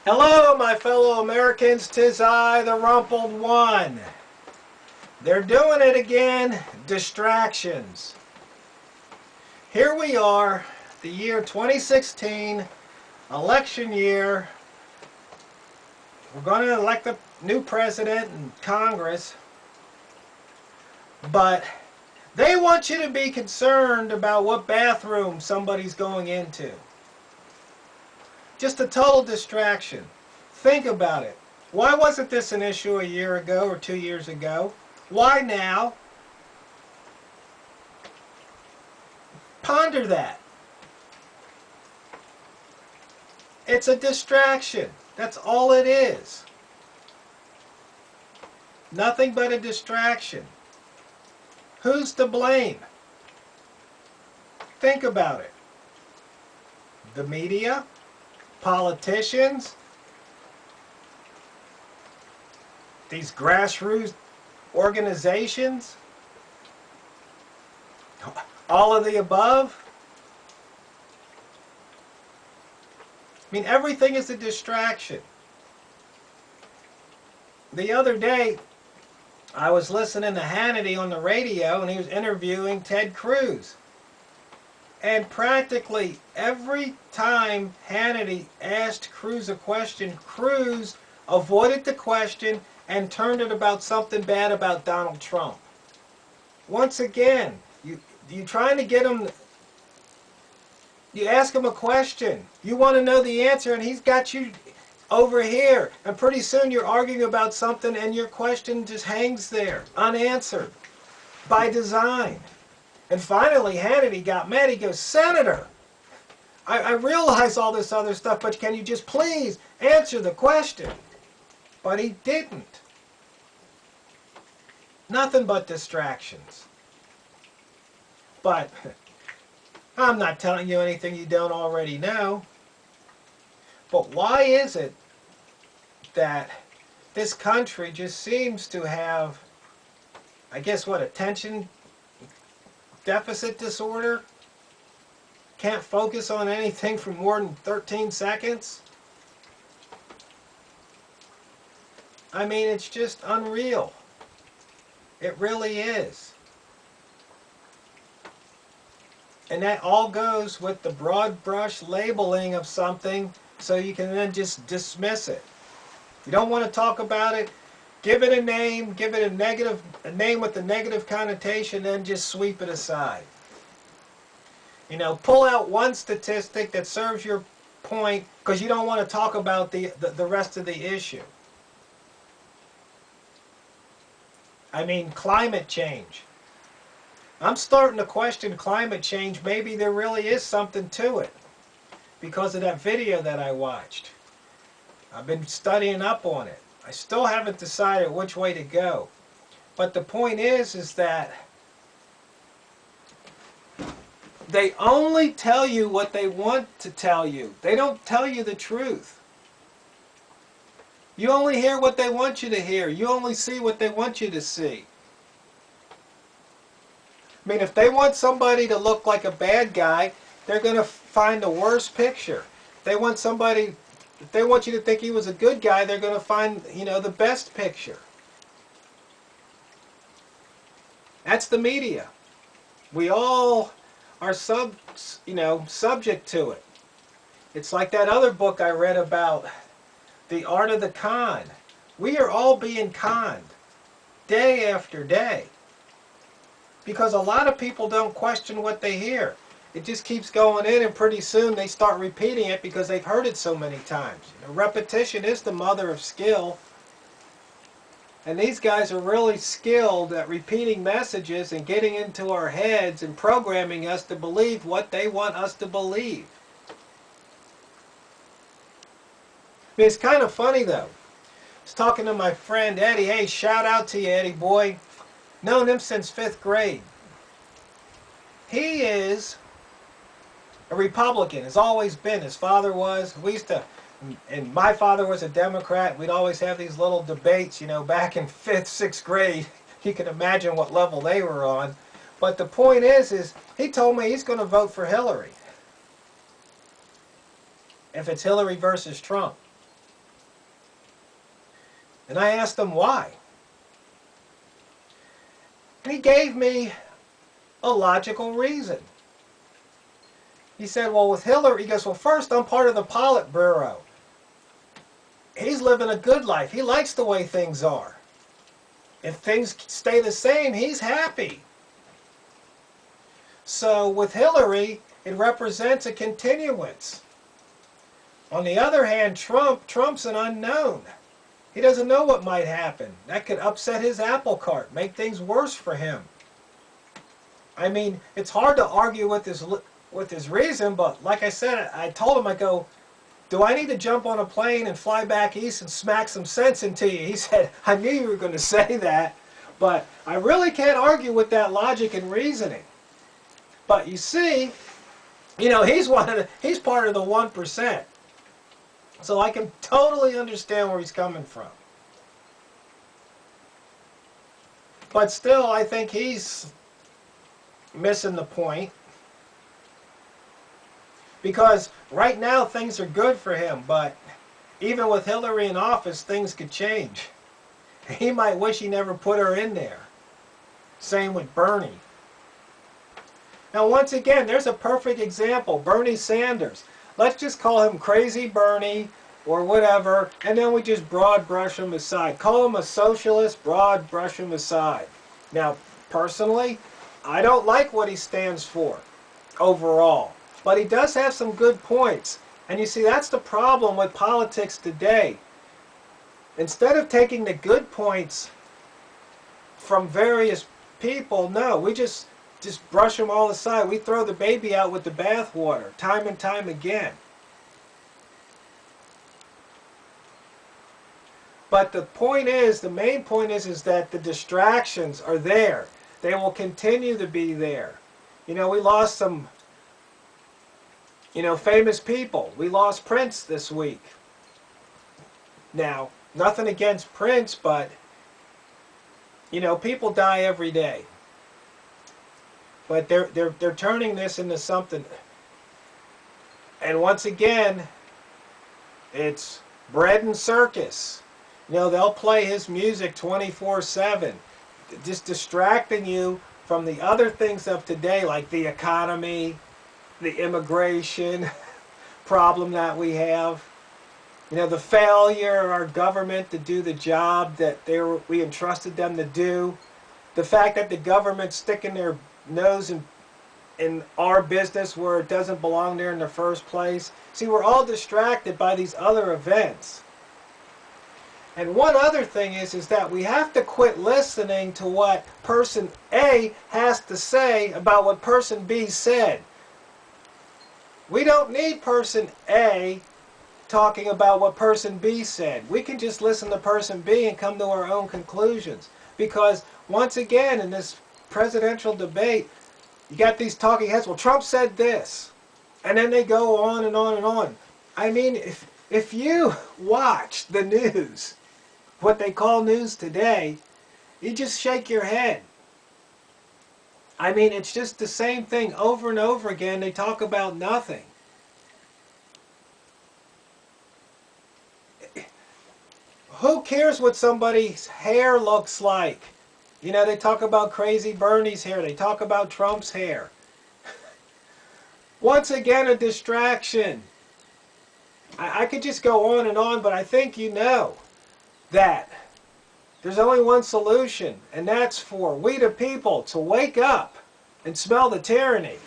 Hello, my fellow Americans. 'Tis I, the Rumpled One. They're doing it again. Distractions. Here we are, the year 2016, election year. We're going to elect a new president and Congress. But they want you to be concerned about what bathroom somebody's going into. Just a total distraction. Think about it. Why wasn't this an issue a year ago or 2 years ago? Why now? Ponder that. It's a distraction. That's all it is. Nothing but a distraction. Who's to blame? Think about it. The media? Politicians? These grassroots organizations? All of the above? I mean, everything is a distraction. The other day, I was listening to Hannity on the radio, and he was interviewing Ted Cruz. And practically every time Hannity asked Cruz a question, Cruz avoided the question and turned it about something bad about Donald Trump. Once again, you trying to get him, you ask him a question, you want to know the answer, and he's got you over here, and pretty soon you're arguing about something and your question just hangs there, unanswered, by design. And finally, Hannity got mad. He goes, "Senator, I realize all this other stuff, but can you just please answer the question?" But he didn't. Nothing but distractions. But I'm not telling you anything you don't already know. But why is it that this country just seems to have, I guess what, attention deficit disorder? Can't focus on anything for more than 13 seconds? I mean, it's just unreal. It really is. And that all goes with the broad brush labeling of something so you can then just dismiss it. If you don't want to talk about it, give it a name, give it a name with a negative connotation, then just sweep it aside. You know, pull out one statistic that serves your point because you don't want to talk about the rest of the issue. I mean, climate change. I'm starting to question climate change. Maybe there really is something to it because of that video that I watched. I've been studying up on it. I still haven't decided which way to go. But the point is that they only tell you what they want to tell you. They don't tell you the truth. You only hear what they want you to hear. You only see what they want you to see. I mean, if they want somebody to look like a bad guy, they're going to find the worst picture. If they want you to think he was a good guy, they're going to find, the best picture. That's the media. We all are subject to it. It's like that other book I read about, The Art of the Con. We are all being conned day after day. Because a lot of people don't question what they hear. It just keeps going in, and pretty soon they start repeating it because they've heard it so many times. Repetition is the mother of skill. And these guys are really skilled at repeating messages and getting into our heads and programming us to believe what they want us to believe. I mean, it's kind of funny though. I was talking to my friend Eddie. Hey, shout out to you, Eddie boy. Known him since 5th grade. He is a Republican, has always been. His father was. We used to, and my father was a Democrat. We'd always have these little debates, back in 5th, 6th grade. You can imagine what level they were on. But the point is he told me he's going to vote for Hillary. If it's Hillary versus Trump. And I asked him why. And he gave me a logical reason. He said, well, with Hillary, he goes, well, first, I'm part of the Politburo. He's living a good life. He likes the way things are. If things stay the same, he's happy. So with Hillary, it represents a continuance. On the other hand, Trump's an unknown. He doesn't know what might happen. That could upset his apple cart, make things worse for him. I mean, it's hard to argue with his reason, but like I said, I told him, I go, do I need to jump on a plane and fly back east and smack some sense into you? He said, I knew you were going to say that, but I really can't argue with that logic and reasoning. But you see, you know, he's part of the 1%. So I can totally understand where he's coming from. But still, I think he's missing the point. Because right now things are good for him, but even with Hillary in office, things could change. He might wish he never put her in there. Same with Bernie. Now once again, there's a perfect example. Bernie Sanders. Let's just call him Crazy Bernie or whatever, and then we just broad brush him aside. Call him a socialist, broad brush him aside. Now, personally, I don't like what he stands for overall, but he does have some good points. And you see, that's the problem with politics today. Instead of taking the good points from various people, no, we just brush them all aside. We throw the baby out with the bathwater, time and time again. But the point is, the main point is that the distractions are there. They will continue to be there. You know, we lost some, you know, famous people. We lost Prince this week. Now, nothing against Prince, but, you know, people die every day. But they're turning this into something. And once again, it's bread and circus. You know, they'll play his music 24/7, just distracting you from the other things of today, like the economy, the immigration problem that we have. You know, the failure of our government to do the job that we entrusted them to do. The fact that the government's sticking their nose in our business where it doesn't belong there in the first place. See, we're all distracted by these other events. And one other thing is that we have to quit listening to what person A has to say about what person B said. We don't need person A talking about what person B said. We can just listen to person B and come to our own conclusions. Because once again, in this presidential debate, you got these talking heads. Well, Trump said this. And then they go on and on and on. I mean, if you watch the news, what they call news today, you just shake your head. I mean, it's just the same thing over and over again. They talk about nothing. Who cares what somebody's hair looks like? You know, they talk about Crazy Bernie's hair. They talk about Trump's hair. Once again, a distraction. I could just go on and on, but I think you know that there's only one solution, and that's for we the people to wake up and smell the tyranny.